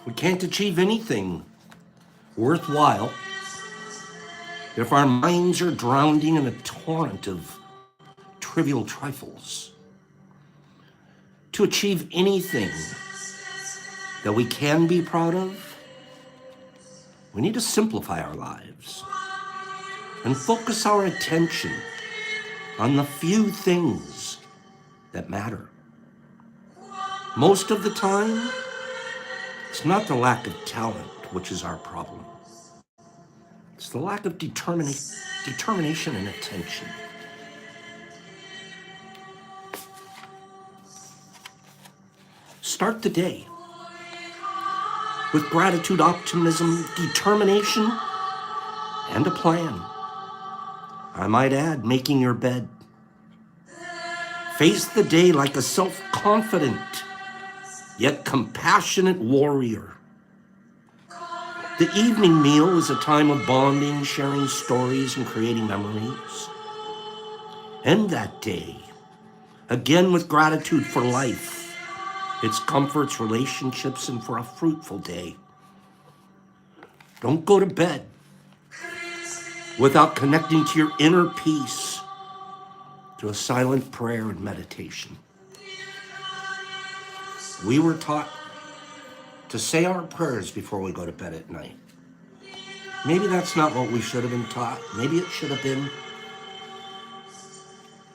We can't achieve anything worthwhile if our minds are drowning in a torrent of trivial trifles. To achieve anything that we can be proud of, we need to simplify our lives and focus our attention on the few things that matter. Most of the time, it's not the lack of talent which is our problem. It's the lack of determination and attention. Start the day with gratitude, optimism, determination, and a plan. I might add, making your bed. Face the day like a self-confident, yet compassionate warrior. The evening meal is a time of bonding, sharing stories, and creating memories. End that day, again with gratitude for life, its comforts, relationships, and for a fruitful day. Don't go to bed without connecting to your inner peace through a silent prayer and meditation. We were taught to say our prayers before we go to bed at night. Maybe that's not what we should have been taught. Maybe it should have been,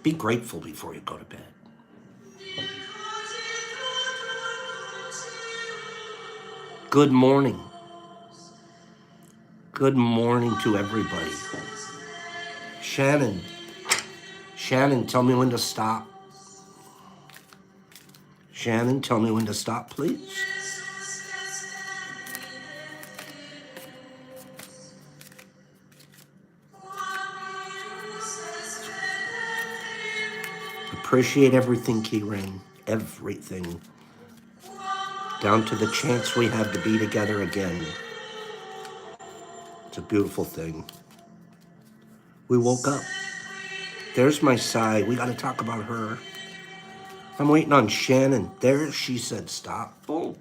be grateful before you go to bed. Good morning. Good morning to everybody. Shannon, tell me when to stop. Shannon, tell me when to stop, please. Appreciate everything, Key Rain. Everything. Down to the chance we have to be together again. It's a beautiful thing. We woke up. There's my sigh. We got to talk about her. I'm waiting on Shannon. There she said stop. Boom.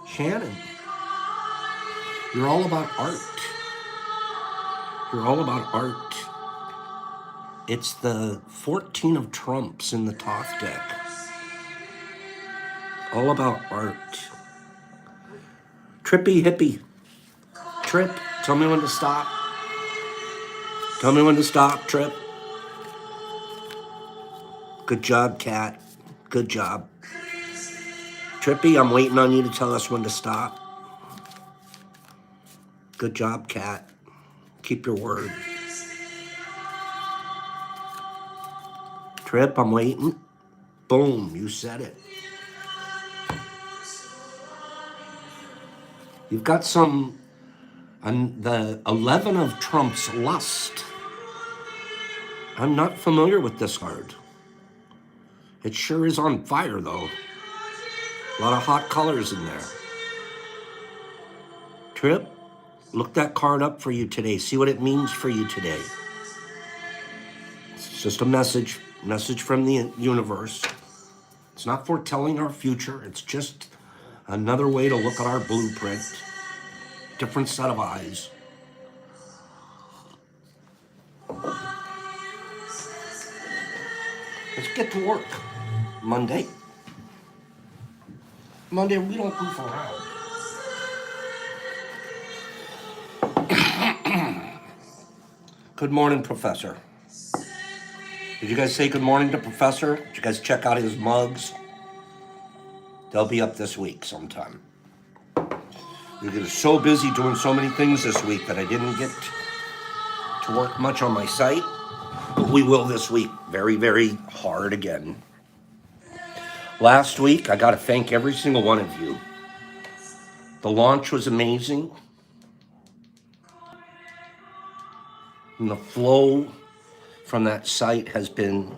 Shannon, you're all about art. You're all about art. It's the 14 of trumps in the Thoth deck. All about art. Trippy hippie. Trip, tell me when to stop. Tell me when to stop, Trip. Good job, Cat. Good job. Trippy, I'm waiting on you to tell us when to stop. Good job, Cat. Keep your word. Trip, I'm waiting. Boom, you said it. You've got the 11 of trumps, lust. I'm not familiar with this card. It sure is on fire, though. A lot of hot colors in there. Trip, look that card up for you today. See what it means for you today. It's just a message from the universe. It's not foretelling our future. It's just another way to look at our blueprint. Different set of eyes. Let's get to work. Monday, we don't goof around. Good morning, Professor. Did you guys say good morning to Professor? Did you guys check out his mugs? They'll be up this week sometime. We were so busy doing so many things this week that I didn't get to work much on my site. But we will this week. Very, very hard again. Last week, I got to thank every single one of you. The launch was amazing. And the flow from that site has been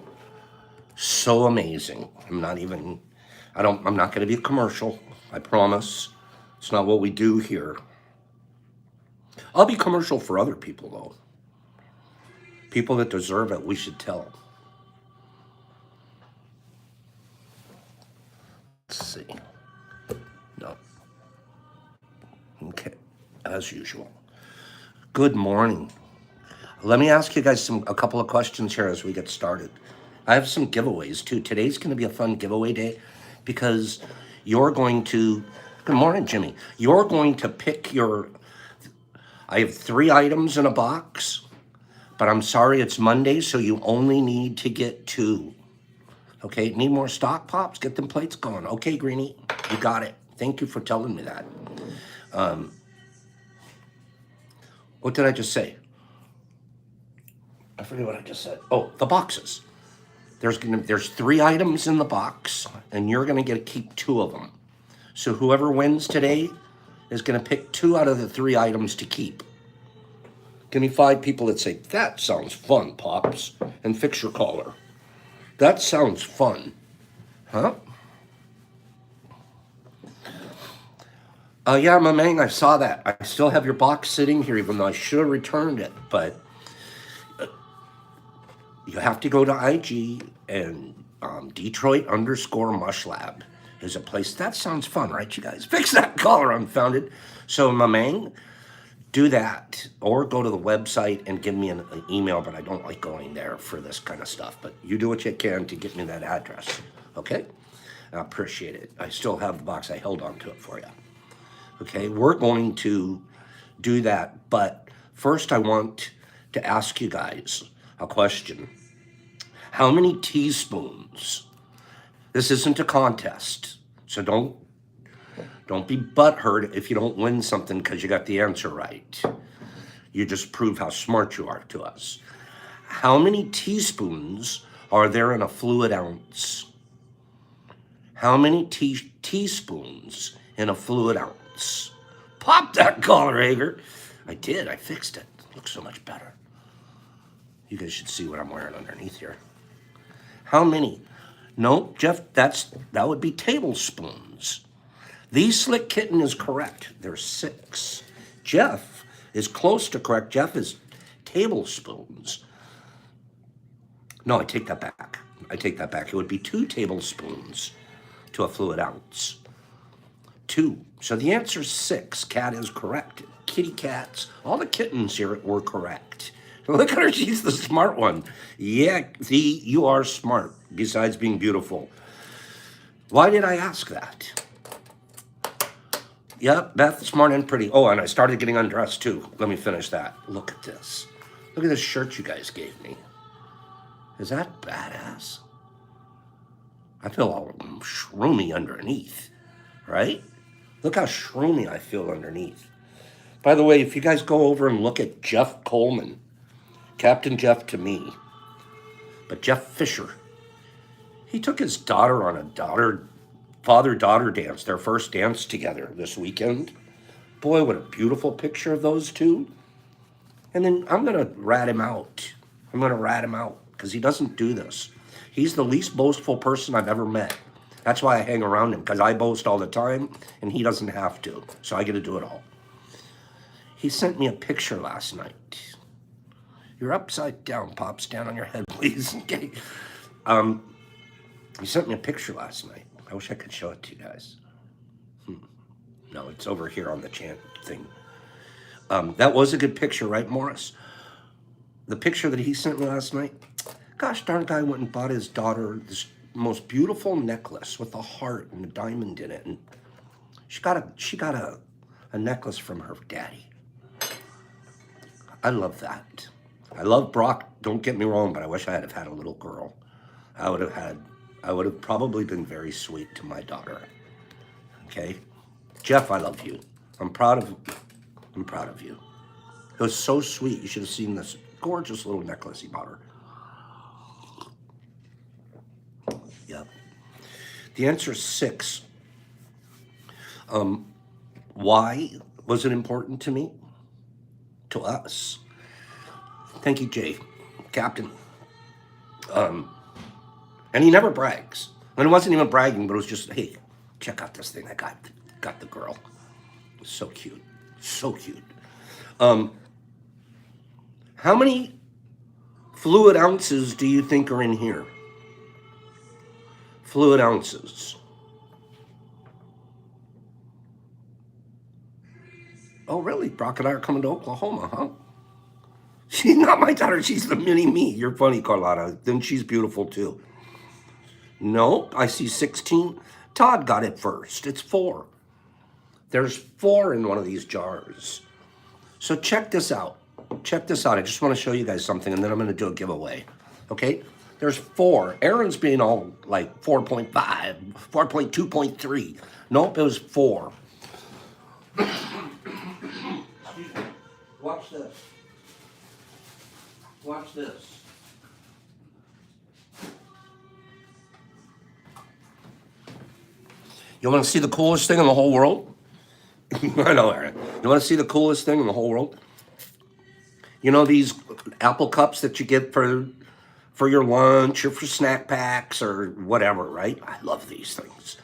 so amazing. I'm not going to be a commercial. I promise. It's not what we do here. I'll be commercial for other people, though. People that deserve it, we should tell. Let's see. No. as usual. Good morning. Let me ask you guys a couple of questions here as we get started. I have some giveaways too. Today's going to be a fun giveaway day because you're going to, good morning, Jimmy. You're going to pick I have 3 items in a box, but I'm sorry it's Monday, so you only need to get 2. Okay, need more stock, Pops? Get them plates going. Okay, Greenie, you got it. Thank you for telling me that. What did I just say? I forget what I just said. Oh, the boxes. There's 3 items in the box, and you're gonna get to keep 2 of them. So whoever wins today is gonna pick 2 out of the 3 items to keep. Give me 5 people that say, that sounds fun, Pops, and fix your collar. That sounds fun. Huh? Yeah, my man, I saw that. I still have your box sitting here, even though I should have returned it, but you have to go to IG, and Detroit_Mush Lab is a place. That sounds fun, right, you guys? Fix that collar, Unfounded. So, my man, do that, or go to the website and give me an email, but I don't like going there for this kind of stuff. But you do what you can to get me that address, okay? I appreciate it. I still have the box. I held on to it for you. Okay, we're going to do that, but first I want to ask you guys a question. How many teaspoons? This isn't a contest, so don't be butthurt if you don't win something because you got the answer right. You just prove how smart you are to us. How many teaspoons are there in a fluid ounce? How many teaspoons in a fluid ounce? Pop that collar, Hager. I did. I fixed it. It looks so much better. You guys should see what I'm wearing underneath here. How many? No, Jeff, that would be tablespoons. The Slick Kitten is correct. There's 6. Jeff is close to correct. Jeff is tablespoons. No, I take that back. It would be 2 tablespoons to a fluid ounce. 2. So the answer is 6. Cat is correct. Kitty cats, all the kittens here were correct. Look at her, she's the smart one. Yeah, you are smart, besides being beautiful. Why did I ask that? Yep, Beth, smart and pretty. Oh, and I started getting undressed too. Let me finish that. Look at this. Look at this shirt you guys gave me. Is that badass? I feel all shroomy underneath, right? Look how shroomy I feel underneath. By the way, if you guys go over and look at Jeff Coleman, Captain Jeff to me, but Jeff Fisher, he took his daughter on a father-daughter dance, their first dance together this weekend. Boy, what a beautiful picture of those two. And then I'm going to rat him out. Because he doesn't do this. He's the least boastful person I've ever met. That's why I hang around him, because I boast all the time, and he doesn't have to. So I get to do it all. He sent me a picture last night. You're upside down, Pop. Stand on your head, please. Okay. He sent me a picture last night. I wish I could show it to you guys. No, it's over here on the chant thing. That was a good picture, right, Morris? The picture that he sent me last night, gosh darn, guy went and bought his daughter this most beautiful necklace with a heart and a diamond in it. And she got a necklace from her daddy. I love that. I love Brock, don't get me wrong, but I wish I had had a little girl. I would have probably been very sweet to my daughter. Okay? Jeff, I love you. I'm proud of you. It was so sweet. You should have seen this gorgeous little necklace he bought her. Yep. The answer is 6. Why was it important to me? To us. Thank you, Jay. Captain. And he never brags. And it wasn't even bragging, but it was just, hey, check out this thing I got the girl. It was so cute. So cute. How many fluid ounces do you think are in here? Fluid ounces. Oh, really? Brock and I are coming to Oklahoma, huh? She's not my daughter. She's the mini me. You're funny, Carlotta. Then she's beautiful, too. Nope, I see 16. Todd got it first. It's 4. There's 4 in one of these jars. So check this out. Check this out. I just want to show you guys something, and then I'm going to do a giveaway. Okay? There's 4. Aaron's being all like 4.5, 4.2.3. Nope, it was 4. Watch this. Watch this. You want to see the coolest thing in the whole world? I know, Aaron. You want to see the coolest thing in the whole world? You know these apple cups that you get for your lunch or for snack packs or whatever, right? I love these things.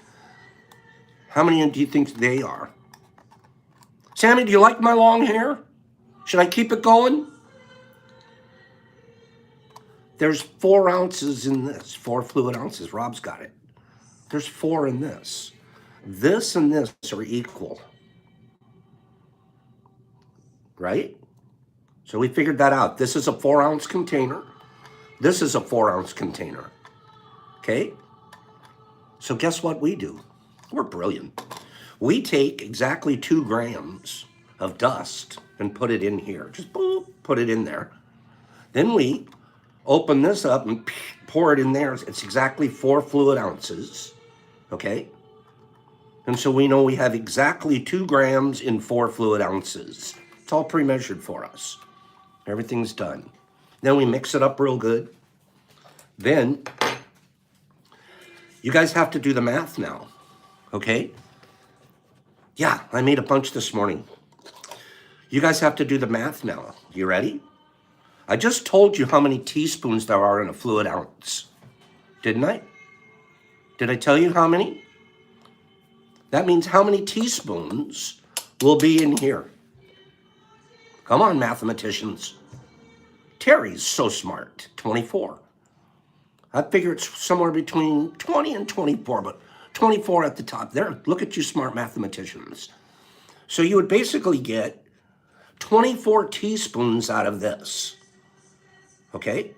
How many do you think they are? Sammy, do you like my long hair? Should I keep it going? There's 4 ounces in this, 4 fluid ounces. Rob's got it. There's 4 in this. This and this are equal, right? So we figured that out. This is a 4-ounce container. This is a 4-ounce container, okay? So guess what we do? We're brilliant. We take exactly 2 grams of dust and put it in here. Just boop, put it in there. Then we open this up and pour it in there. It's exactly 4 fluid ounces, okay? And so we know we have exactly 2 grams in 4 fluid ounces. It's all pre-measured for us. Everything's done. Then we mix it up real good. Then you guys have to do the math now, okay? Yeah, I made a bunch this morning. You guys have to do the math now. You ready? I just told you how many teaspoons there are in a fluid ounce. Didn't I? Did I tell you how many? That means how many teaspoons will be in here? Come on, mathematicians. Terry's so smart. 24. I figure it's somewhere between 20 and 24, but 24 at the top there. Look at you smart mathematicians. So you would basically get 24 teaspoons out of this. Okay?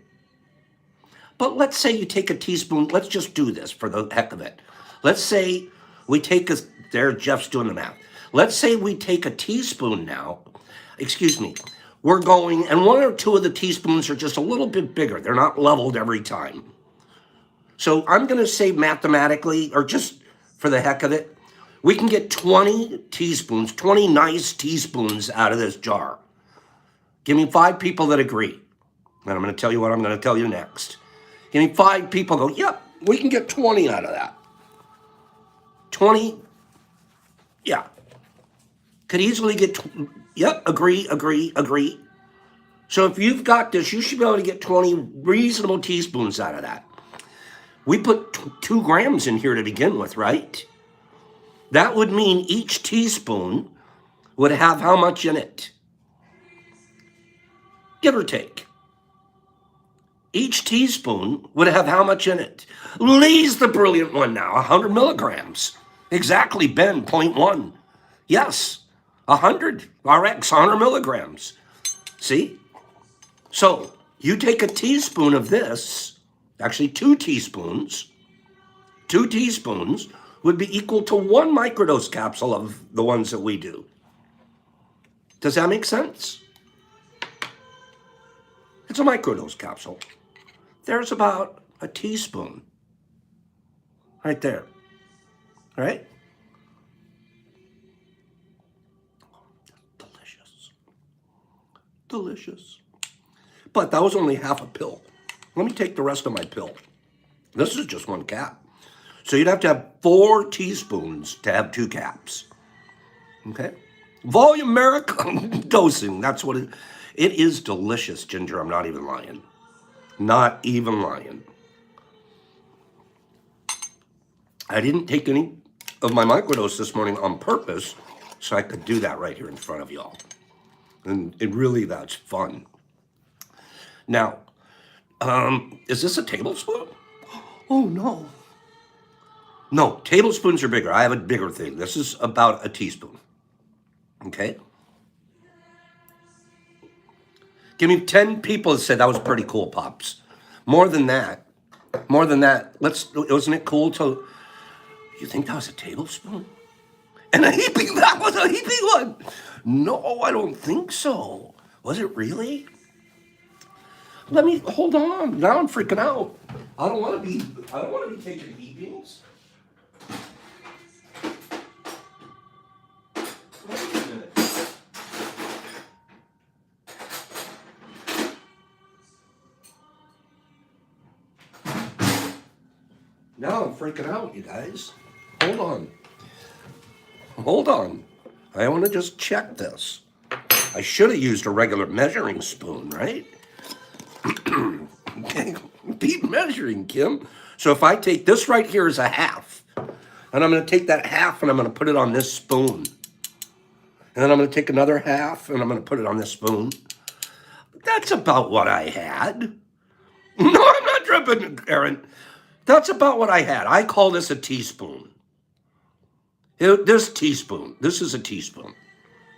But let's say you take a teaspoon. Let's just do this for the heck of it. Let's say we take there, Jeff's doing the math. Let's say we take a teaspoon now. Excuse me. We're going, and 1 or 2 of the teaspoons are just a little bit bigger. They're not leveled every time. So I'm going to say mathematically, or just for the heck of it, we can get 20 teaspoons, 20 nice teaspoons out of this jar. Give me 5 people that agree. And I'm going to tell you what I'm going to tell you next. Give me 5 people go, yep, we can get 20 out of that. 20, yeah. Could easily get, yep, agree. So if you've got this, you should be able to get 20 reasonable teaspoons out of that. We put 2 grams in here to begin with, right? That would mean each teaspoon would have how much in it? Give or take. Each teaspoon would have how much in it? Lee's the brilliant one now, 100 milligrams. Exactly, Ben, 0.1. Yes, 100 RX, 100 milligrams. See? So you take a teaspoon of this, actually 2 teaspoons. 2 teaspoons would be equal to 1 microdose capsule of the ones that we do. Does that make sense? It's a microdose capsule. There's about a teaspoon right there, right? Delicious. Delicious. But that was only half a pill. Let me take the rest of my pill. This is just 1 cap. So you'd have to have 4 teaspoons to have 2 caps. Okay? Volumeric dosing. That's what it is. Delicious, Ginger. I'm not even lying. Not even lying. I didn't take any of my microdose this morning on purpose so I could do that right here in front of y'all. And that's fun. Now, is this a tablespoon? Oh, no. No, tablespoons are bigger. I have a bigger thing. This is about a teaspoon. Okay? Give me 10 people that said that was pretty cool, Pops. More than that. More than that. Wasn't it cool to... You think that was a tablespoon? And a heaping, that was a heaping one. No, I don't think so. Was it really? Hold on. Now I'm freaking out. I don't want to be taking heapings. Wait a minute. Now I'm freaking out, you guys. Hold on. Hold on. I want to just check this. I should have used a regular measuring spoon, right? Be measuring, Kim. So if I take this right here as a half, and I'm going to take that half and I'm going to put it on this spoon. And then I'm going to take another half and I'm going to put it on this spoon. That's about what I had. No, I'm not dripping, Aaron. That's about what I had. I call this a teaspoon. This teaspoon. This is a teaspoon.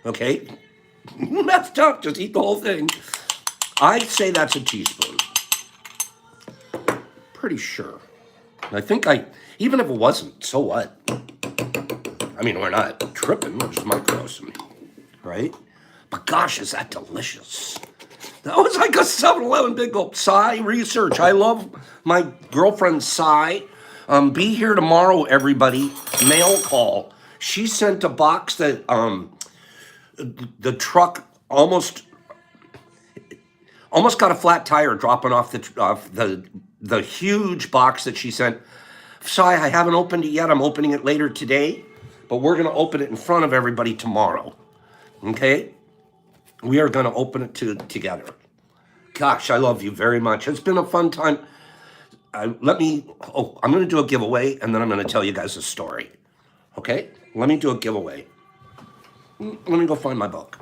Okay? That's tough. Just eat the whole thing. I say that's a teaspoon. Pretty sure. I think even if it wasn't, so what? I mean, we're not tripping. We're just microdosing, right? But gosh, is that delicious. That was like a 7-Eleven big gulp. Cy research. I love my girlfriend, Cy. Be here tomorrow, everybody. Mail call. She sent a box that the truck almost got a flat tire dropping off the huge box that she sent. Cy, I haven't opened it yet. I'm opening it later today, but we're going to open it in front of everybody tomorrow. Okay? We are going to open it together. Gosh, I love you very much. It's been a fun time. I'm going to do a giveaway, and then I'm going to tell you guys a story. Okay? Let me do a giveaway. Let me go find my book.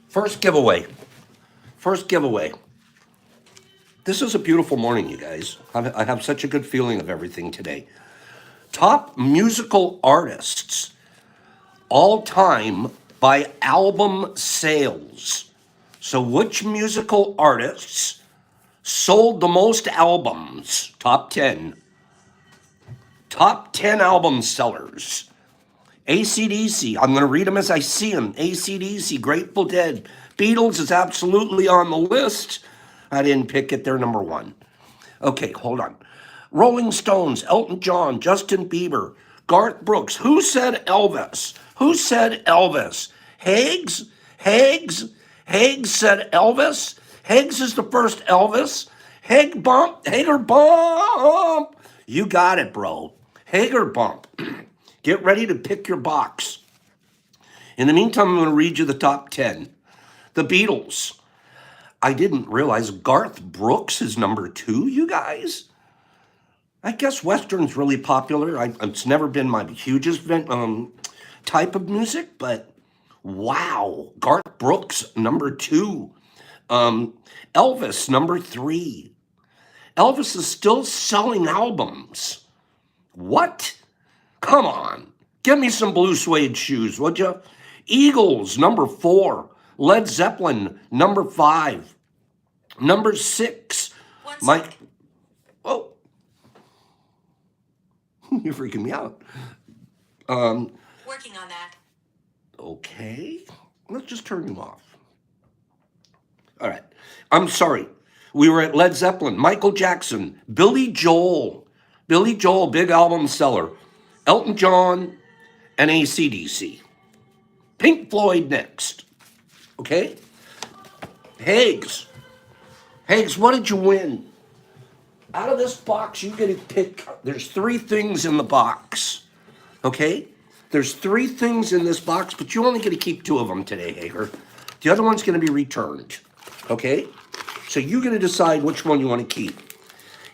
First giveaway. This is a beautiful morning, you guys. I have such a good feeling of everything today. Top musical artists all time by album sales. So which musical artists sold the most albums? Top 10. Top 10 album sellers. AC/DC, I'm going to read them as I see them. AC/DC, Grateful Dead. Beatles is absolutely on the list. I didn't pick it, they're number 1. Okay, hold on. Rolling Stones, Elton John, Justin Bieber, Garth Brooks. Who said Elvis? Higgs said Elvis. Higgs is the first Elvis. Hager Bump. You got it, bro. Hager Bump. Get ready to pick your box. In the meantime, I'm going to read you the top 10. The Beatles. I didn't realize Garth Brooks is number 2, you guys. I guess Western's really popular. It's never been my hugest type of music, but wow. Garth Brooks, number 2. Elvis, number 3. Elvis is still selling albums. What? Come on. Give me some blue suede shoes, would you? Eagles, number 4. Led Zeppelin, number 5. Number 6. Mike. Oh. You're freaking me out. Working on that. Okay. Let's just turn you off. All right. I'm sorry. We were at Led Zeppelin. Michael Jackson. Billy Joel. Big album seller. Elton John and AC/DC. Pink Floyd next. Okay? Higgs, what did you win? Out of this box, you get to pick. There's 3 things in the box. Okay? There's 3 things in this box, but you only get to keep 2 of them today, Hager. The other one's going to be returned. Okay? So you get to decide which one you want to keep.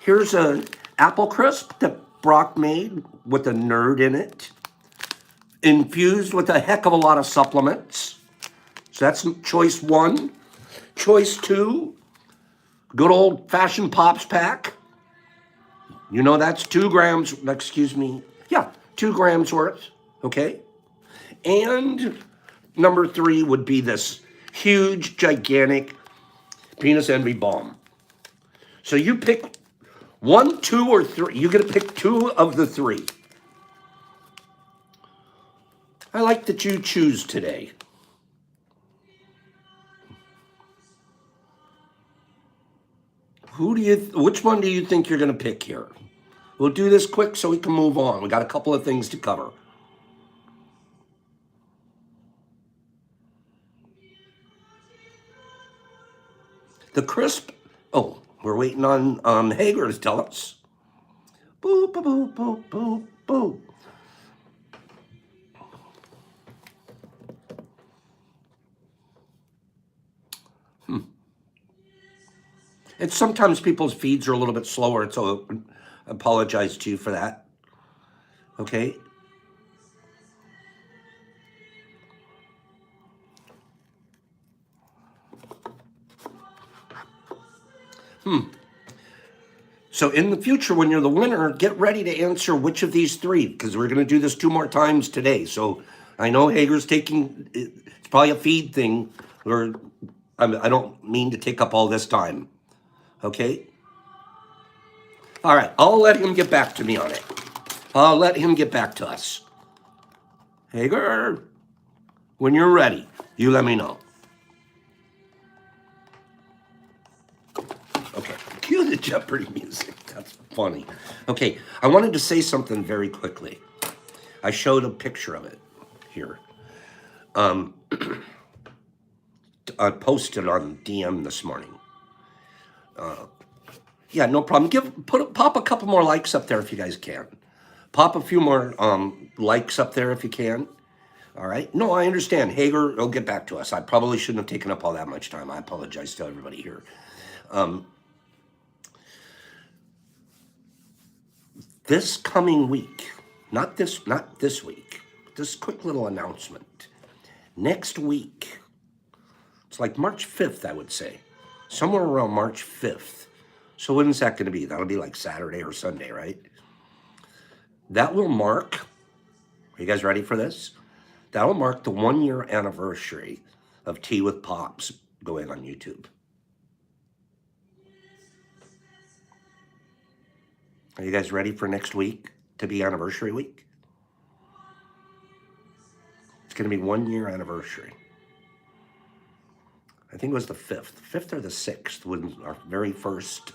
Here's an apple crisp that Brock made with a nerd in it, infused with a heck of a lot of supplements. So that's choice 1. Choice 2, Good old fashioned Pops pack. You know that's 2 grams, excuse me. Yeah, 2 grams worth. Okay. And number 3 would be this huge, gigantic Penis Envy Balm. So you pick 1, 2, or 3. You get to pick 2 of the 3. I like that you choose today. Which one do you think you're going to pick here? We'll do this quick so we can move on. We got a couple of things to cover. The crisp. Oh, we're waiting on Hager to tell us. Boop, boop, boop, boop, boop. It's sometimes people's feeds are a little bit slower, so I apologize to you for that. Okay. So in the future, when you're the winner, get ready to answer which of these 3, because we're going to do this 2 more times today. So I know Hager's taking, it's probably a feed thing, or I don't mean to take up all this time. Okay? All right, I'll let him get back to me on it. I'll let him get back to us. Hager, when you're ready, you let me know. Okay, cue the Jeopardy music. That's funny. Okay, I wanted to say something very quickly. I showed a picture of it here. I posted on DM this morning. Yeah, no problem. Pop a couple more likes up there if you guys can. Pop a few more likes up there if you can. All right. No, I understand. Hager will get back to us. I probably shouldn't have taken up all that much time. I apologize to everybody here. This coming week, not this week, but this quick little announcement. Next week, it's like March 5th, I would say. Somewhere around March 5th. So when's that going to be? That'll be like Saturday or Sunday, right? That will mark, are you guys ready for this? That'll mark the 1-year anniversary of Tea with Pops going on YouTube. Are you guys ready for next week to be anniversary week? It's going to be 1-year anniversary. I think it was the 5th or the 6th, when our very first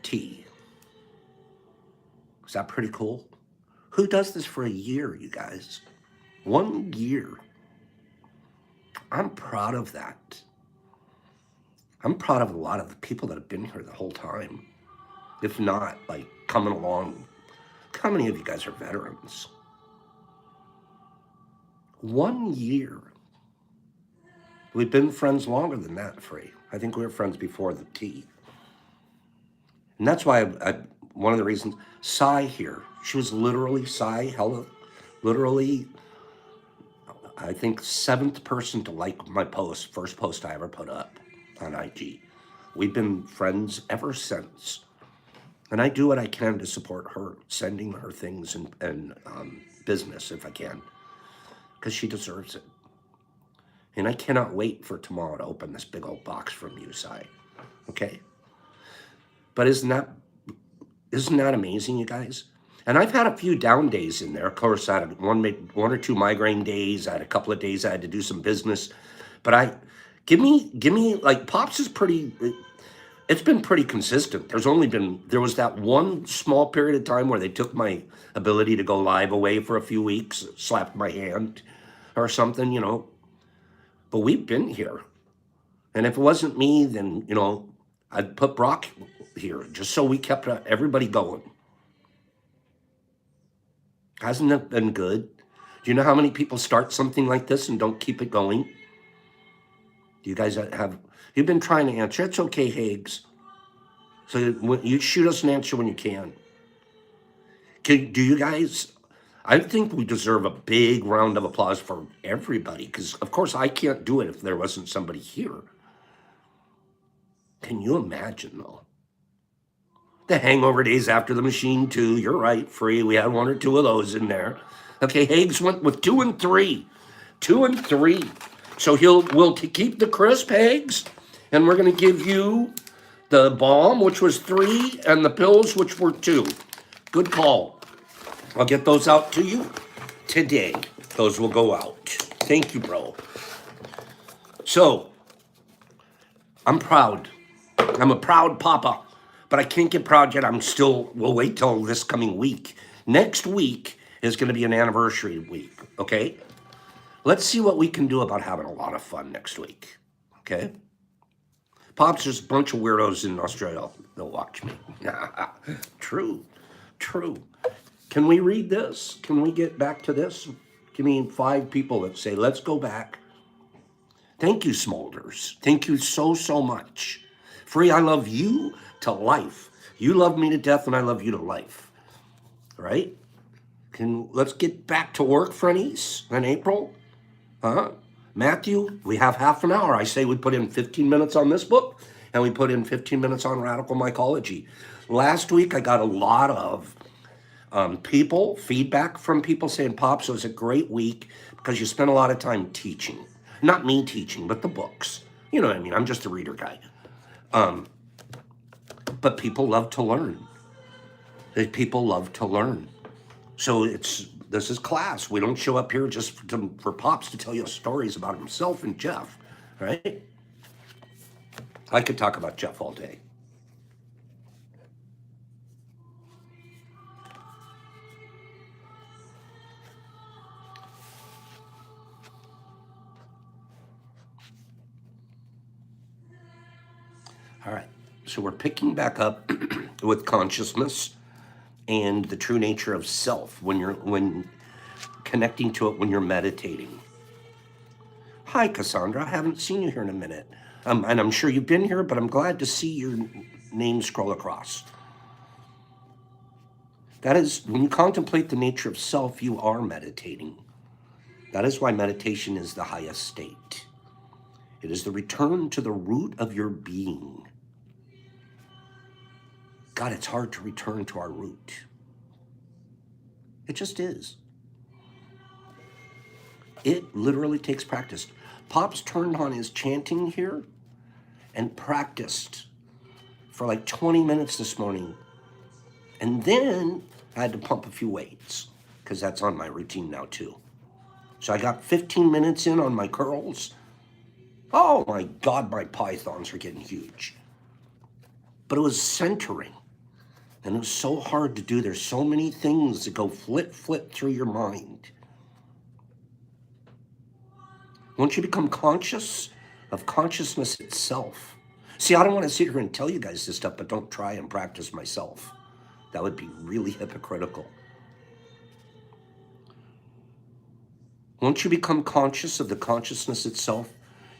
tea. Is that pretty cool? Who does this for a year, you guys? 1 year. I'm proud of that. I'm proud of a lot of the people that have been here the whole time. If not, like, coming along. How many of you guys are veterans? 1 year. We've been friends longer than that, Free. I think we were friends before the tea. And that's why one of the reasons, Sai here, she was literally, literally, I think 7th person to like my post, first post I ever put up on IG. We've been friends ever since. And I do what I can to support her, sending her things and business if I can, because she deserves it. And I cannot wait for tomorrow to open this big old box from you, Sai. Okay? But isn't that amazing, you guys? And I've had a few down days in there. Of course, I had one or two migraine days. I had a couple of days I had to do some business. But give me like Pops is pretty. It's been pretty consistent. There was that one small period of time where they took my ability to go live away for a few weeks, slapped my hand or something, But we've been here. And if it wasn't me, then, I'd put Brock here just so we kept everybody going. Hasn't that been good? Do you know how many people start something like this and don't keep it going? Do you guys you've been trying to answer? It's okay, Higgs. So you shoot us an answer when you can. Do you guys, I think we deserve a big round of applause for everybody, because of course I can't do it if there wasn't somebody here. Can you imagine, though? The hangover days after the machine, too. You're right, Free. We had one or two of those in there. Okay, Hagues went with 2 and 3. 2 and 3. So we'll keep the crisp, Hagues, and we're going to give you the balm, which was 3, and the pills, which were 2. Good call. I'll get those out to you today. Those will go out. Thank you, bro. So, I'm proud. I'm a proud papa, but I can't get proud yet. We'll wait till this coming week. Next week is going to be an anniversary week, okay? Let's see what we can do about having a lot of fun next week, okay? Pops, there's a bunch of weirdos in Australia. They'll watch me. True. Can we read this? Can we get back to this? Give me 5 people that say, let's go back. Thank you, Smolders. Thank you so much. Free, I love you to life. You love me to death, and I love you to life. Right? Let's get back to work, friendies, in April. Huh? Matthew, we have half an hour. I say we put in 15 minutes on this book, and we put in 15 minutes on radical mycology. Last week, I got a lot of feedback from people saying, Pops, it was a great week because you spent a lot of time teaching. Not me teaching, but the books. You know what I mean? I'm just a reader guy. But people love to learn. People love to learn. So this is class. We don't show up here just for Pops to tell you stories about himself and Jeff, right? I could talk about Jeff all day. All right, so we're picking back up with consciousness and the true nature of self when connecting to it when you're meditating. Hi, Cassandra. I haven't seen you here in a minute. And I'm sure you've been here, but I'm glad to see your name scroll across. That is, when you contemplate the nature of self, you are meditating. That is why meditation is the highest state. It is the return to the root of your being. God, it's hard to return to our root. It just is. It literally takes practice. Pops turned on his chanting here and practiced for like 20 minutes this morning. And then I had to pump a few weights because that's on my routine now too. So I got 15 minutes in on my curls. Oh my God, my pythons are getting huge. But it was centering. And it was so hard to do. There's so many things that go flip through your mind. Once you become conscious of consciousness itself. See, I don't want to sit here and tell you guys this stuff, but don't try and practice myself. That would be really hypocritical. Once you become conscious of the consciousness itself,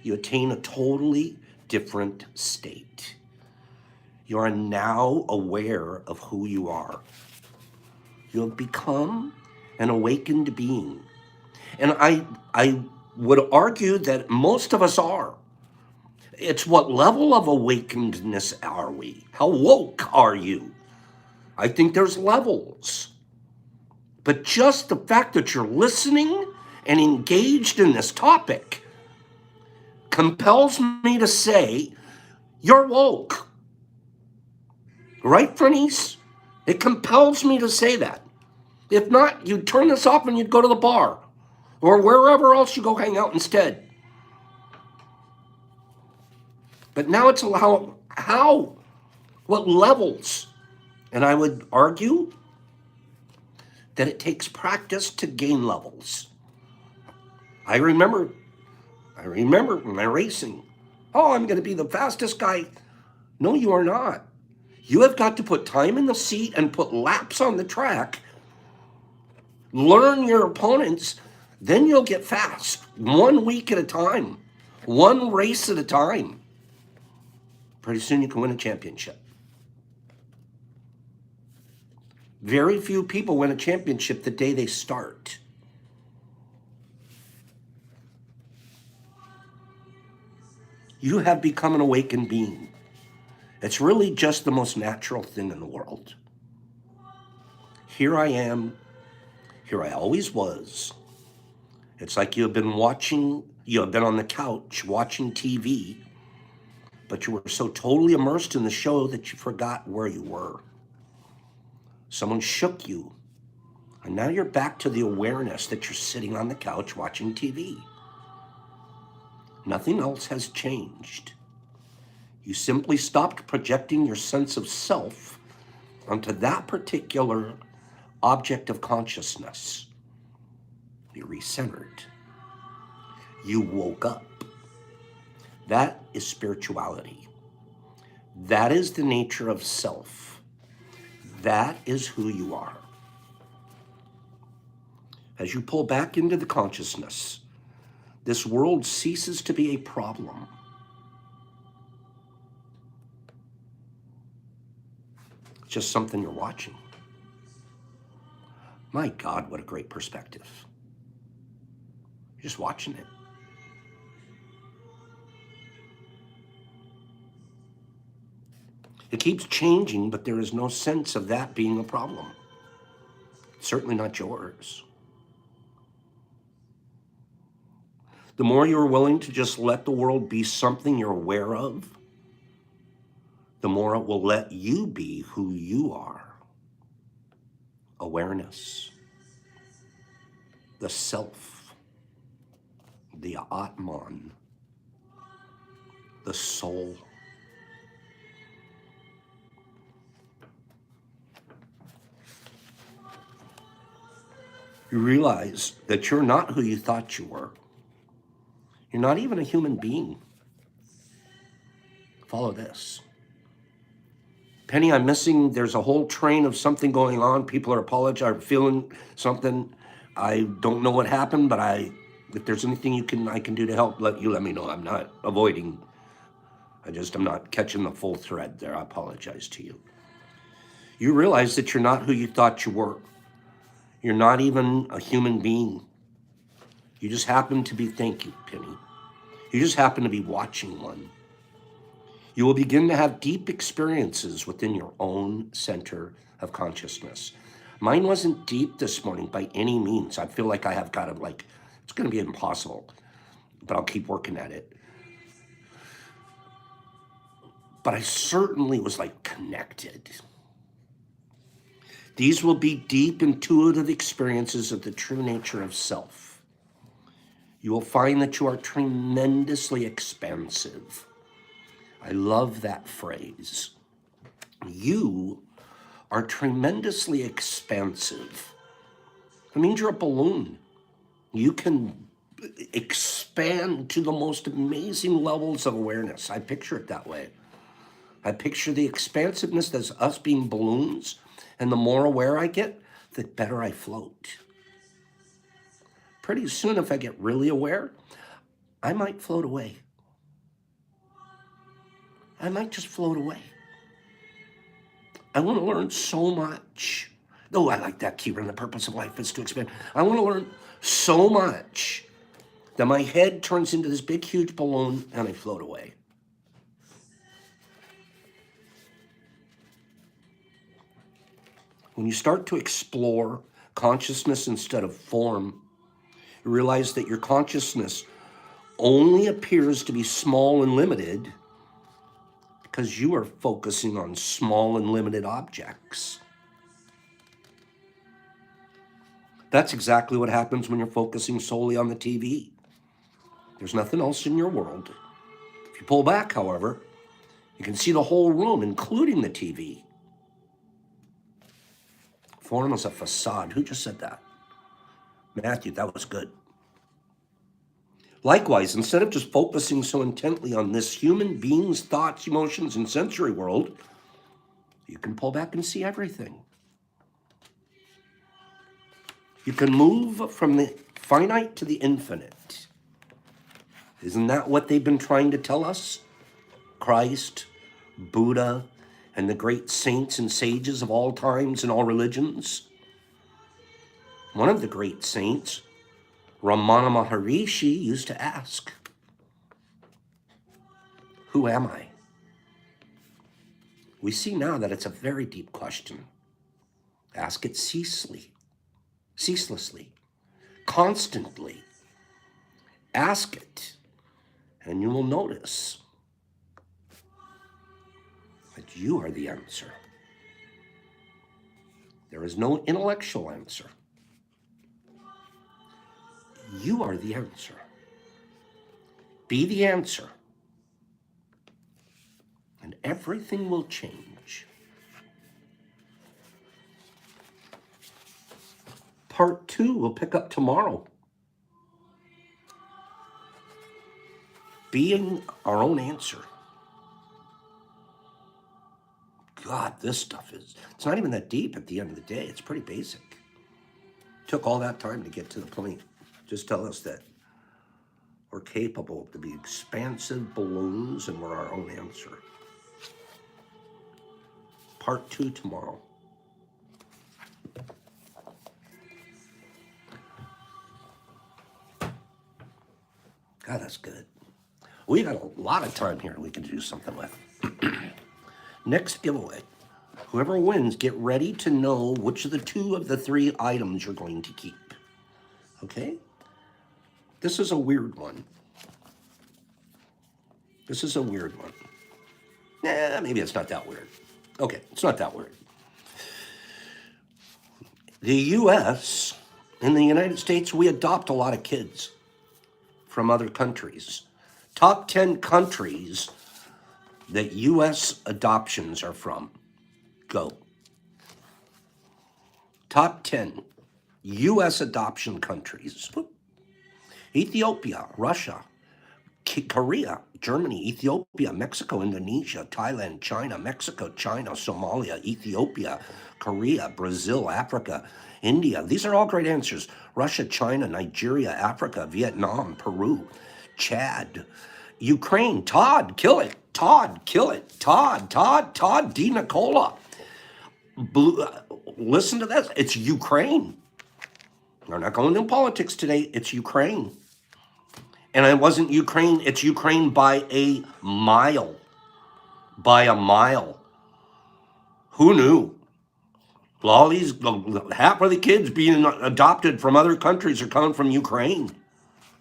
you attain a totally different state. You are now aware of who you are. You have become an awakened being. And I would argue that most of us are. It's what level of awakenedness are we? How woke are you? I think there's levels. But just the fact that you're listening and engaged in this topic compels me to say, you're woke. Right, friendies? It compels me to say that. If not, you'd turn this off and you'd go to the bar or wherever else you go hang out instead. But now it's how? What levels? And I would argue that it takes practice to gain levels. I remember my racing. Oh, I'm going to be the fastest guy. No, you are not. You have got to put time in the seat and put laps on the track. Learn your opponents, then you'll get fast. 1 week at a time. 1 race at a time. Pretty soon you can win a championship. Very few people win a championship the day they start. You have become an awakened being. It's really just the most natural thing in the world. Here I am, here I always was. It's like you have been on the couch watching TV, but you were so totally immersed in the show that you forgot where you were. Someone shook you, and now you're back to the awareness that you're sitting on the couch watching TV. Nothing else has changed. You simply stopped projecting your sense of self onto that particular object of consciousness. You recentered. You woke up. That is spirituality. That is the nature of self. That is who you are. As you pull back into the consciousness, this world ceases to be a problem. It's just something you're watching. My God, what a great perspective. You're just watching it. It keeps changing, but there is no sense of that being a problem. Certainly not yours. The more you're willing to just let the world be something you're aware of, the more it will let you be who you are. Awareness. The self. The Atman. The soul. You realize that you're not who you thought you were. You're not even a human being. Follow this. Penny, I'm missing, there's a whole train of something going on. People are apologizing, feeling something. I don't know what happened, but if there's anything I can do to help, let me know. I'm not avoiding. I'm not catching the full thread there. I apologize to you. You realize that you're not who you thought you were. You're not even a human being. You just happen to be, thank you, Penny. You just happen to be watching one. You will begin to have deep experiences within your own center of consciousness. Mine wasn't deep this morning by any means. I feel like I have got to, it's going to be impossible, but I'll keep working at it. But I certainly was connected. These will be deep, intuitive experiences of the true nature of self. You will find that you are tremendously expansive. I love that phrase. You are tremendously expansive. It means you're a balloon. You can expand to the most amazing levels of awareness. I picture it that way. I picture the expansiveness as us being balloons, and the more aware I get, the better I float. Pretty soon, if I get really aware, I might float away. I might just float away. I want to learn so much. Oh, I like that keyword. The purpose of life is to expand. I want to learn so much that my head turns into this big, huge balloon and I float away. When you start to explore consciousness instead of form, you realize that your consciousness only appears to be small and limited because you are focusing on small and limited objects. That's exactly what happens when you're focusing solely on the TV. There's nothing else in your world. If you pull back, however, you can see the whole room, including the TV. Form is a facade. Who just said that? Matthew, that was good. Likewise, instead of just focusing so intently on this human being's thoughts, emotions, and sensory world, you can pull back and see everything. You can move from the finite to the infinite. Isn't that what they've been trying to tell us? Christ, Buddha, and the great saints and sages of all times and all religions. One of the great saints, Ramana Maharishi, used to ask, who am I? We see now that it's a very deep question. Ask it ceaselessly, constantly. Ask it, and you will notice that you are the answer. There is no intellectual answer. You are the answer. Be the answer, and everything will change. Part 2 will pick up tomorrow. Being our own answer. God, this stuff it's not even that deep at the end of the day. It's pretty basic. Took all that time to get to the point. Just tell us that we're capable to be expansive balloons and we're our own answer. Part 2 tomorrow. God, that's good. We got a lot of time here we can do something with. Next giveaway. Whoever wins, get ready to know which of the 2 of the 3 items you're going to keep. Okay? This is a weird one. Maybe it's not that weird. Okay, it's not that weird. The U.S., in the United States, we adopt a lot of kids from other countries. Top 10 countries that U.S. adoptions are from. Go. Top 10 U.S. adoption countries. Ethiopia, Russia, Korea, Germany, Ethiopia, Mexico, Indonesia, Thailand, China, Mexico, China, Somalia, Ethiopia, Korea, Brazil, Africa, India. These are all great answers. Russia, China, Nigeria, Africa, Vietnam, Peru, Chad, Ukraine. Todd, kill it. Todd, kill it. Todd, D. Nicola. Listen to this. It's Ukraine. We're not going into politics today. It's Ukraine. And it wasn't Ukraine. It's Ukraine by a mile. By a mile. Who knew? All these, half of the kids being adopted from other countries are coming from Ukraine.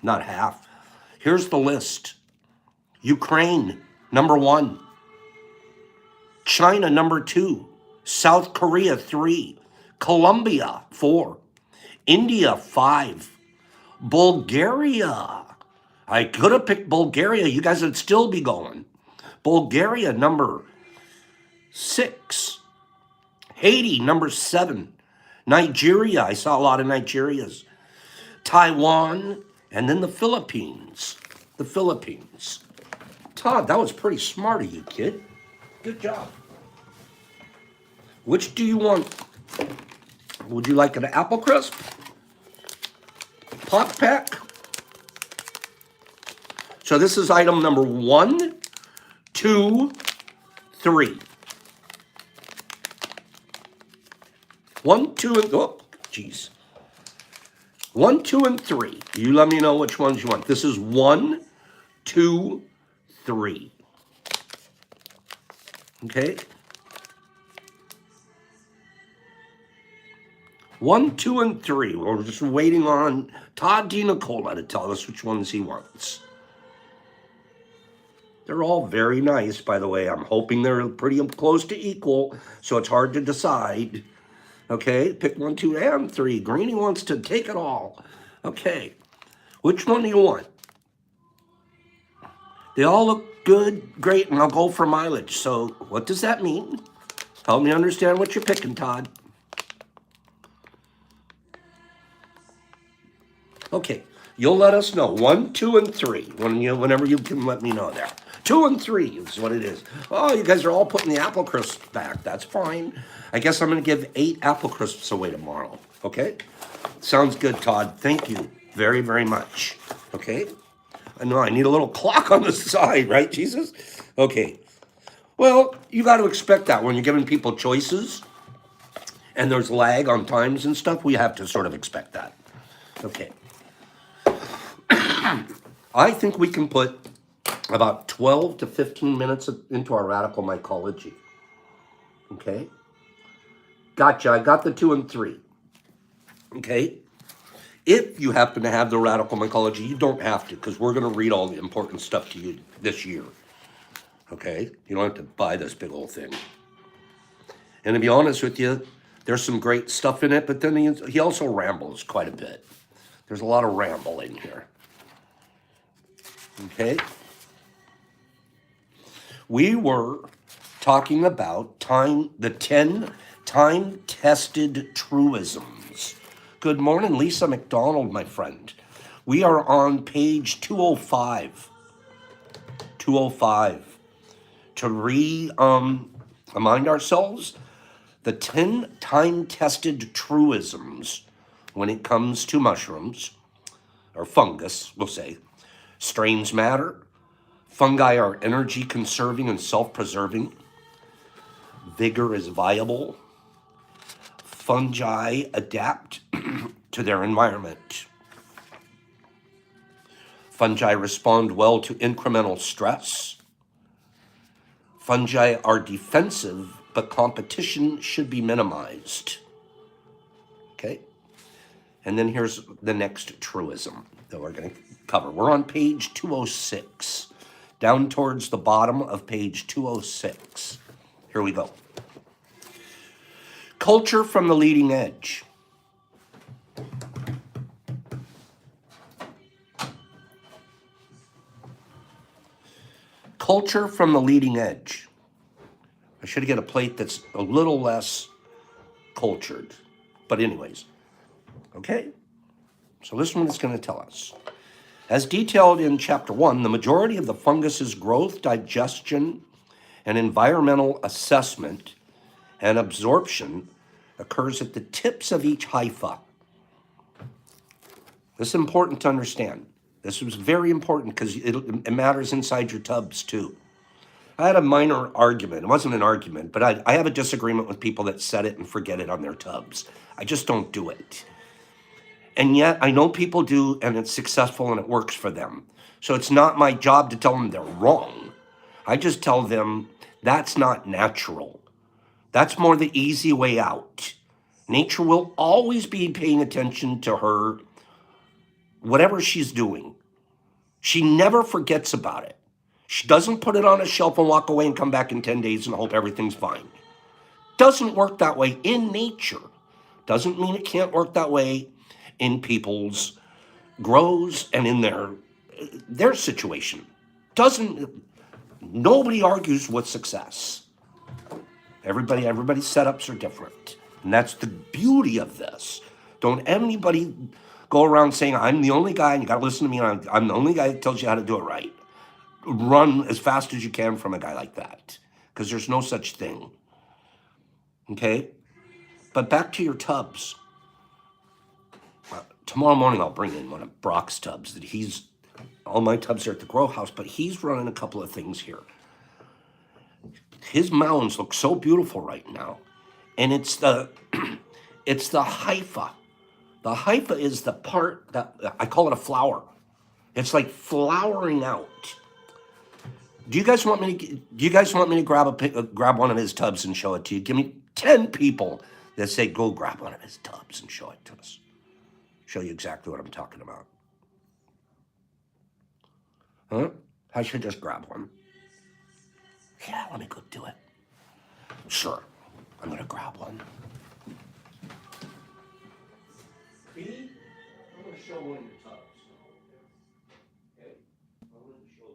Not half. Here's the list. Ukraine, number 1. China, number 2. South Korea, 3. Colombia, 4. India, 5. Bulgaria. I could have picked Bulgaria. You guys would still be going. Bulgaria, number 6. Haiti, number 7. Nigeria, I saw a lot of Nigerias. Taiwan, and then the Philippines. The Philippines. Todd, that was pretty smart of you, kid. Good job. Which do you want? Would you like an apple crisp? Pop pack? So this is item number 1, 2, 3. 1, 2, and oh, geez. 1, 2, and 3. You let me know which ones you want. This is 1, 2, 3. Okay. 1, 2, and 3. We're just waiting on Todd D. Nicola to tell us which ones he wants. They're all very nice, by the way. I'm hoping they're pretty close to equal, so it's hard to decide. Okay, pick 1, 2, and 3. Greenie wants to take it all. Okay, which one do you want? They all look good, great, and I'll go for mileage. So what does that mean? Help me understand what you're picking, Todd. Okay, you'll let us know. 1, 2, and 3. Whenever you can let me know there. 2 and 3 is what it is. Oh, you guys are all putting the apple crisps back. That's fine. I guess I'm going to give 8 apple crisps away tomorrow. Okay? Sounds good, Todd. Thank you very, very much. Okay? I know I need a little clock on the side, right, Jesus? Okay. Well, you got to expect that when you're giving people choices and there's lag on times and stuff. We have to sort of expect that. Okay. I think we can put about 12 to 15 minutes into our radical mycology. Okay? Gotcha. I got the 2 and 3. Okay? If you happen to have the radical mycology, you don't have to, because we're going to read all the important stuff to you this year. Okay? You don't have to buy this big old thing. And to be honest with you, there's some great stuff in it, but then he also rambles quite a bit. There's a lot of ramble in here. Okay? We were talking about the 10 time-tested truisms. Good morning, Lisa McDonald, my friend. We are on page 205. 205. To remind ourselves, the 10 time-tested truisms when it comes to mushrooms, or fungus, we'll say. Strains matter. Fungi are energy conserving and self-preserving. Vigor is viable. Fungi adapt to their environment. Fungi respond well to incremental stress. Fungi are defensive, but competition should be minimized. Okay? And then here's the next truism that we're going to cover. We're on page 206, down towards the bottom of page 206. Here we go. Culture from the leading edge. Culture from the leading edge. I should get a plate that's a little less cultured. But anyways, okay? So this one is going to tell us. As detailed in chapter 1, the majority of the fungus's growth, digestion, and environmental assessment and absorption occurs at the tips of each hypha. This is important to understand. This was very important because it matters inside your tubs too. I had a minor argument. It wasn't an argument, but I have a disagreement with people that set it and forget it on their tubs. I just don't do it. And yet I know people do, and it's successful and it works for them. So it's not my job to tell them they're wrong. I just tell them that's not natural. That's more the easy way out. Nature will always be paying attention to her, whatever she's doing. She never forgets about it. She doesn't put it on a shelf and walk away and come back in 10 days and hope everything's fine. Doesn't work that way in nature. Doesn't mean it can't work that way in people's grows and in their situation. Nobody argues with success. Everybody's setups are different. And that's the beauty of this. Don't anybody go around saying, I'm the only guy, and you got to listen to me, and I'm the only guy that tells you how to do it right. Run as fast as you can from a guy like that, because there's no such thing. Okay? But back to your tubs. Tomorrow morning I'll bring in one of Brock's tubs. All my tubs are at the grow house, but he's running a couple of things here. His mounds look so beautiful right now. And it's the hypha. The hypha is the part that I call it a flower. It's like flowering out. Do you guys want me to grab one of his tubs and show it to you? Give me 10 people that say go grab one of his tubs and show it to us. Show you exactly what I'm talking about. Huh? I should just grab one. Yeah, let me go do it. Sure, I'm gonna grab one. B, I'm gonna show one of your tubs. Okay, I'm gonna show.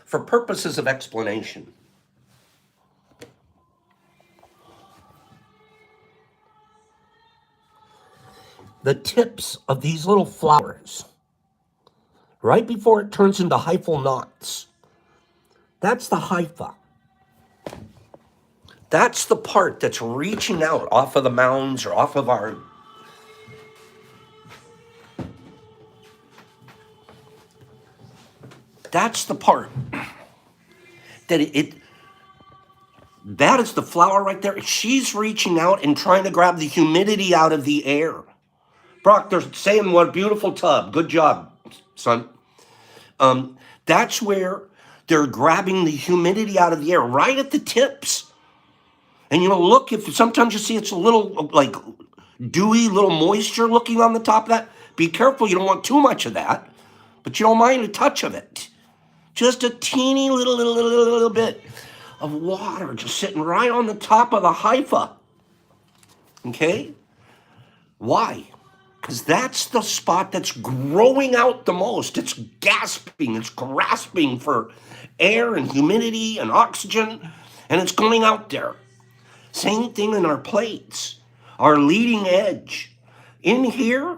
For purposes of explanation, the tips of these little flowers, right before it turns into hyphal knots, that's the hypha. That's the part that's reaching out off of the mounds or off of our... That's the part that That is the flower right there. She's reaching out and trying to grab the humidity out of the air. Brock, they're saying what a beautiful tub. Good job, son. That's where they're grabbing the humidity out of the air, right at the tips. And look, if sometimes you see it's a little like dewy, little moisture looking on the top of that. Be careful, you don't want too much of that, but you don't mind a touch of it. Just a teeny little bit of water just sitting right on the top of the hypha. Okay? Why? Because that's the spot that's growing out the most. It's gasping, it's grasping for air and humidity and oxygen, and it's going out there. Same thing in our plates, our leading edge. In here,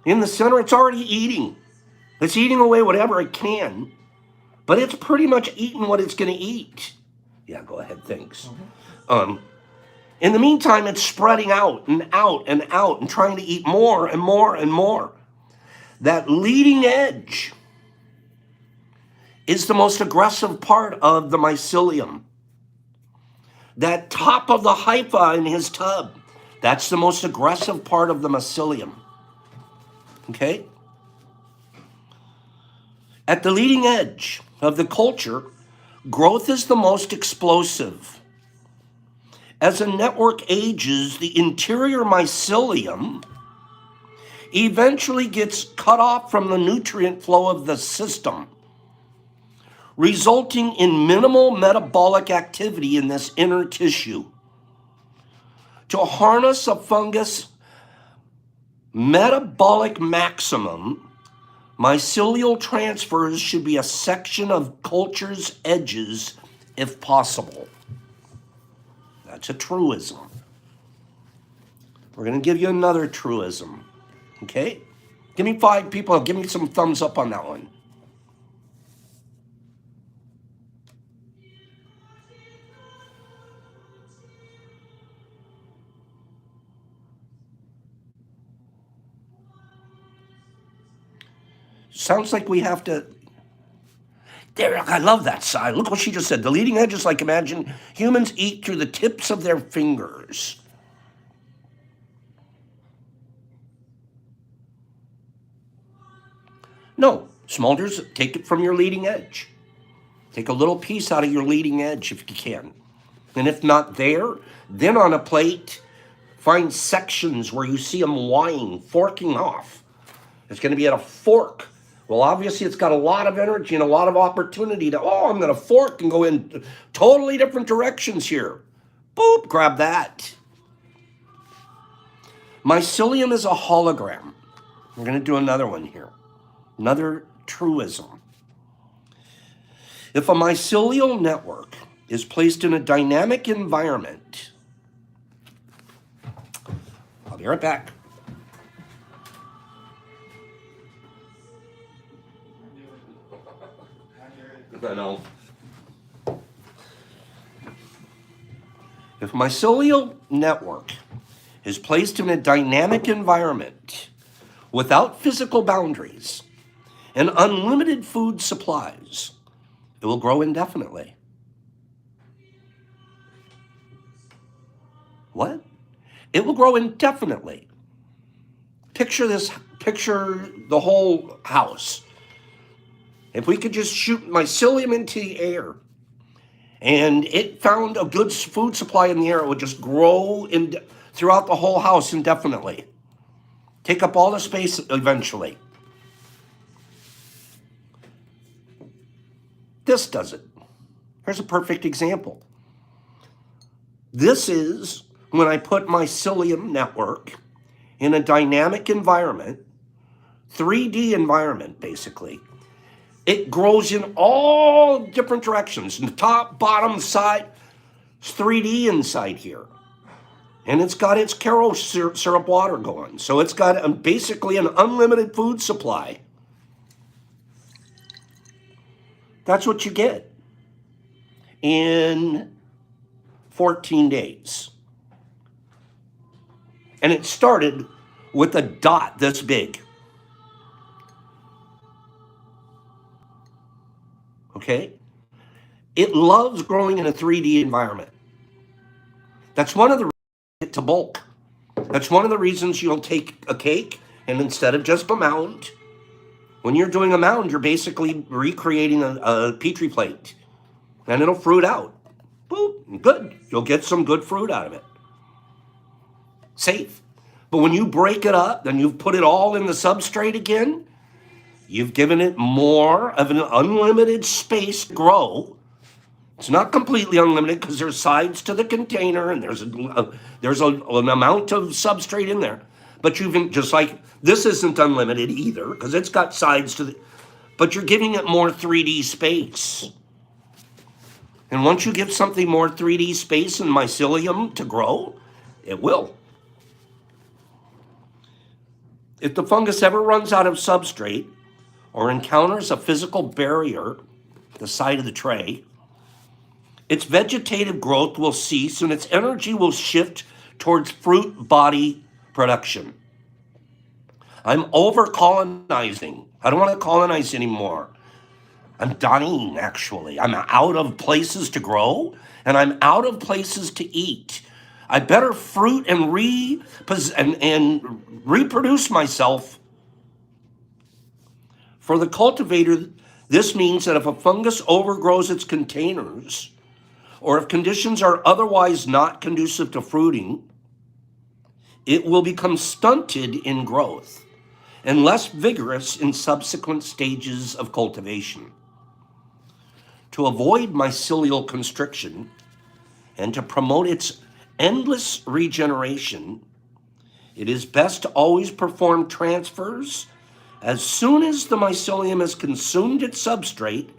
in the center, it's already eating. It's eating away whatever it can, but it's pretty much eating what it's going to eat. Yeah, go ahead, thanks. In the meantime, it's spreading out and out and out and trying to eat more and more and more. That leading edge is the most aggressive part of the mycelium. That top of the hypha in his tub, that's the most aggressive part of the mycelium. Okay? At the leading edge of the culture, growth is the most explosive. As a network ages, the interior mycelium eventually gets cut off from the nutrient flow of the system, resulting in minimal metabolic activity in this inner tissue. To harness a fungus metabolic maximum, mycelial transfers should be a section of culture's edges if possible. That's a truism. We're going to give you another truism. Okay? Give me 5 people. Give me some thumbs up on that one. Sounds like we have to... There, I love that side. Look what she just said. The leading edge is like, imagine humans eat through the tips of their fingers. No, Smulders, take it from your leading edge. Take a little piece out of your leading edge if you can. And if not there, then on a plate, find sections where you see them wying, forking off. It's going to be at a fork. Well, obviously, it's got a lot of energy and a lot of opportunity to, I'm going to fork and go in totally different directions here. Boop, grab that. Mycelium is a hologram. We're going to do another one here. Another truism. If a mycelial network is placed in a dynamic environment, I'll be right back. I know. If a mycelial network is placed in a dynamic environment without physical boundaries and unlimited food supplies, it will grow indefinitely. What? It will grow indefinitely. Picture the whole house. If we could just shoot mycelium into the air and it found a good food supply in the air, it would just grow throughout the whole house indefinitely. Take up all the space eventually. This does it. Here's a perfect example. This is when I put mycelium network in a dynamic environment, 3D environment basically. It grows in all different directions. In the top, bottom, side. It's 3D inside here. And it's got its Caro syrup water going. So it's got basically an unlimited food supply. That's what you get in 14 days. And it started with a dot this big. Okay? It loves growing in a 3D environment. That's one of the reasons to bulk. That's one of the reasons you'll take a cake and instead of just a mound, when you're doing a mound, you're basically recreating a petri plate and it'll fruit out. Boop, good. You'll get some good fruit out of it. Safe. But when you break it up and you've put it all in the substrate again, you've given it more of an unlimited space to grow. It's not completely unlimited because there's sides to the container and there's an amount of substrate in there. But you've just like this isn't unlimited either because it's got sides to the. But you're giving it more 3D space. And once you give something more 3D space and mycelium to grow, it will. If the fungus ever runs out of substrate or encounters a physical barrier, the side of the tray, its vegetative growth will cease and its energy will shift towards fruit body production. I'm over colonizing. I don't want to colonize anymore. I'm dying, actually. I'm out of places to grow and I'm out of places to eat. I better fruit and reproduce myself. For the cultivator, this means that if a fungus overgrows its containers, or if conditions are otherwise not conducive to fruiting, it will become stunted in growth and less vigorous in subsequent stages of cultivation. To avoid mycelial constriction and to promote its endless regeneration, it is best to always perform transfers as soon as the mycelium has consumed its substrate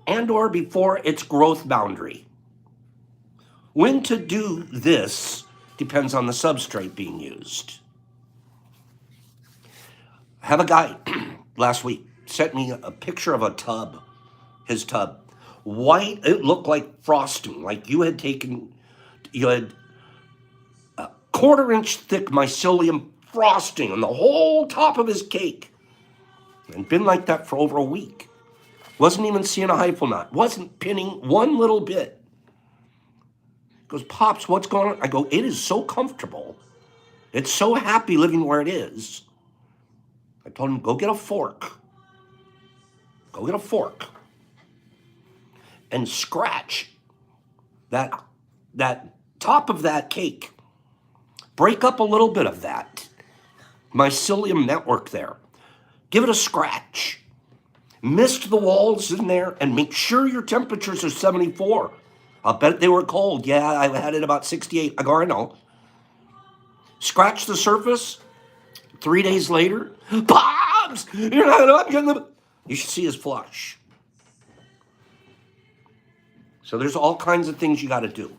and or before its growth boundary. When to do this depends on the substrate being used. I have a guy last week sent me a picture of a tub, his tub. White, it looked like frosting, like you had a 1/4-inch thick mycelium frosting on the whole top of his cake. And been like that for over a week. Wasn't even seeing a hyphal knot. Wasn't pinning one little bit. He goes, Pops, what's going on? I go, it is so comfortable. It's so happy living where it is. I told him, go get a fork. Go get a fork. And scratch that top of that cake. Break up a little bit of that mycelium network there. Give it a scratch. Mist the walls in there and make sure your temperatures are 74. I'll bet they were cold. Yeah, I had it about 68. I go, I know. Scratch the surface. 3 days later, Pops, you're not getting the. You should see his flush. So there's all kinds of things you got to do.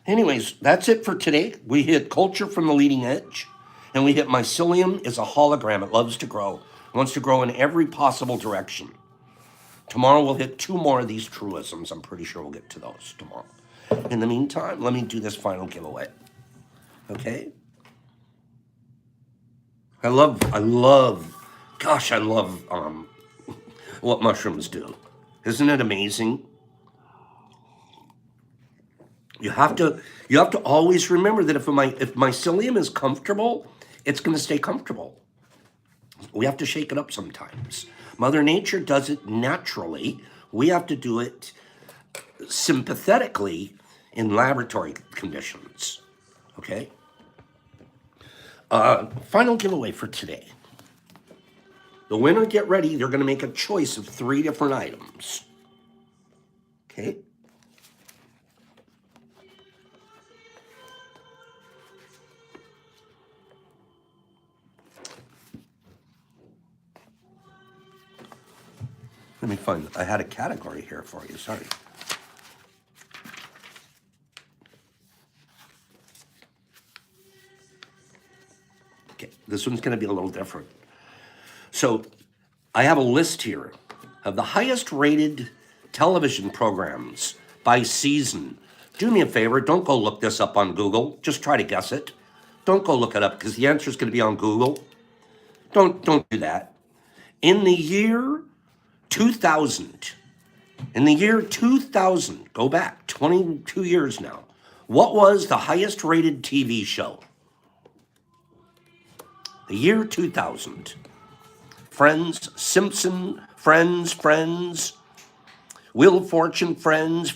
Anyways, that's it for today. We hit culture from the leading edge, and we hit mycelium is a hologram. It loves to grow. It wants to grow in every possible direction. Tomorrow we'll hit 2 more of these truisms. I'm pretty sure we'll get to those tomorrow. In the meantime, let me do this final giveaway. Okay? I love what mushrooms do. Isn't it amazing? You have to always remember that if mycelium is comfortable, it's going to stay comfortable. We have to shake it up sometimes. Mother Nature does it naturally. We have to do it sympathetically in laboratory conditions. Okay? Final giveaway for today. The winner, get ready. They're going to make a choice of 3 different items. Okay? Let me find, I had a category here for you, sorry. Okay, this one's gonna be a little different. So I have a list here of the highest rated television programs by season. Do me a favor, don't go look this up on Google. Just try to guess it. Don't go look it up because the answer is gonna be on Google. Don't do that. In the year 2000, In the year 2000, go back 22 years now, what was the highest rated TV show? The year 2000. Friends, Simpson, Friends, Wheel of Fortune, Friends,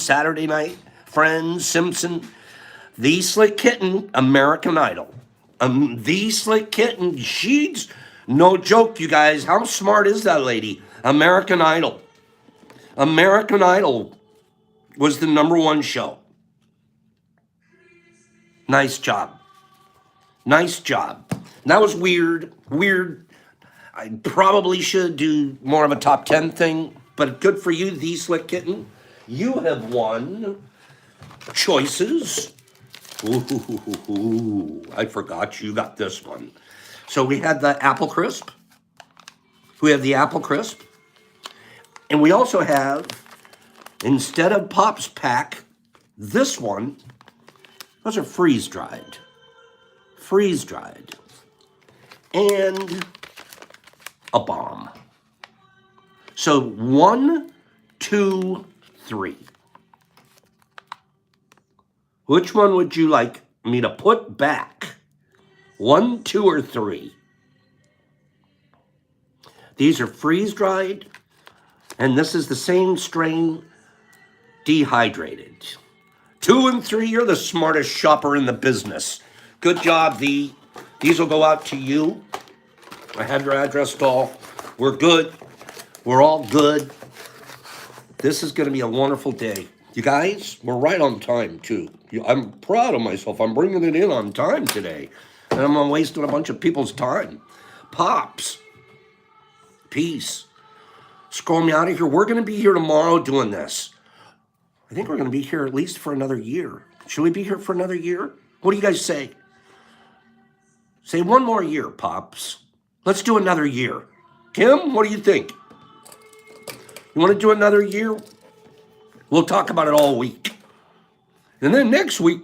Saturday Night, Friends, Simpson, The Slick Kitten, American Idol. The Slick Kitten, she's no joke, you guys. How smart is that lady? American Idol. American Idol was the #1 show. Nice job. Nice job. That was weird. I probably should do more of a top 10 thing, but good for you, The Slick Kitten. You have won choices. Ooh, I forgot you got this one. So we had the Apple Crisp. We have the Apple Crisp. And we also have, instead of Pops Pack, this one, those are freeze-dried. Freeze-dried. And a bomb. So 1, 2, 3. Which one would you like me to put back? 1, 2, or 3? These are freeze-dried, and this is the same strain, dehydrated. 2 and 3, you're the smartest shopper in the business. Good job, V. These will go out to you. I have your address, doll. We're good. We're all good. This is going to be a wonderful day. You guys, we're right on time, too. I'm proud of myself. I'm bringing it in on time today. And I'm not wasting a bunch of people's time. Pops. Peace. Scroll me out of here. We're going to be here tomorrow doing this. I think we're going to be here at least for another year. Should we be here for another year? What do you guys say? Say 1 more year, Pops. Let's do another year. Kim, what do you think? You want to do another year? We'll talk about it all week. And then next week,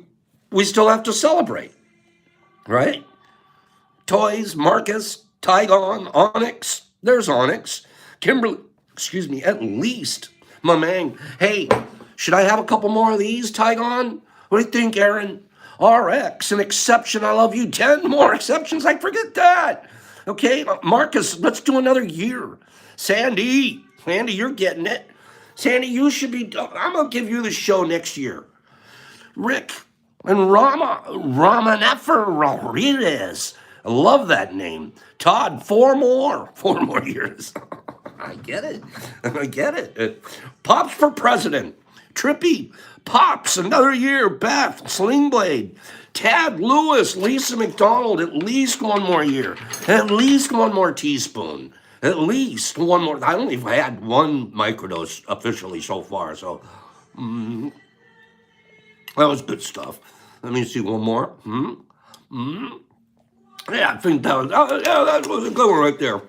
we still have to celebrate, right? Toys, Marcus, Tygon, Onyx. There's Onyx. Kimberly, at least, my man. Hey, should I have a couple more of these, Tygon? What do you think, Aaron? RX, an exception, I love you. 10 more exceptions, I forget that. Okay, Marcus, let's do another year. Sandy, you're getting it. Sandy, you should be, I'm going to give you the show next year. Rick and Rama Nefer Rodriguez. I love that name. Todd, 4 more years. I get it. Pops for president. Trippy, Pops, another year. Beth, Sling Blade. Tad Lewis, Lisa McDonald, at least 1 more year. At least 1 more teaspoon. At least 1 more. I only had 1 microdose officially so far, so that was good stuff. Let me see 1 more. Yeah, I think that was a good one right there.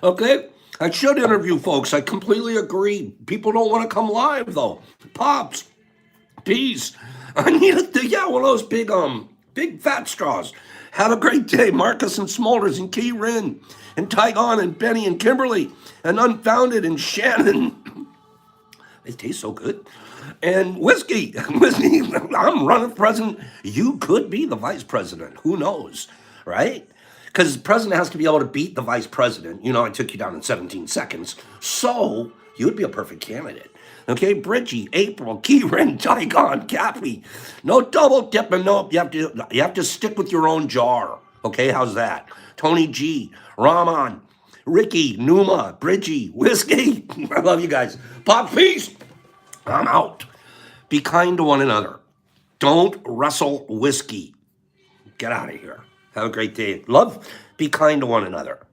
Okay, I should interview folks. I completely agree. People don't want to come live though. Pops, peace. I need one of those big fat straws. Have a great day, Marcus and Smolders and Key Rin and Tygon and Benny and Kimberly and Unfounded and Shannon. They taste so good. And whiskey, I'm running for president. You could be the vice president. Who knows, right? Because the president has to be able to beat the vice president. You know, I took you down in 17 seconds. So you would be a perfect candidate. Okay, Bridgie, April, Kieran, Tygon, Cappy. No double dipping. Nope, you have to stick with your own jar. Okay, how's that? Tony G, Rahman, Ricky, Numa, Bridgie, Whiskey. I love you guys. Pop, peace. I'm out. Be kind to one another. Don't wrestle whiskey. Get out of here. Have a great day. Love. Be kind to one another.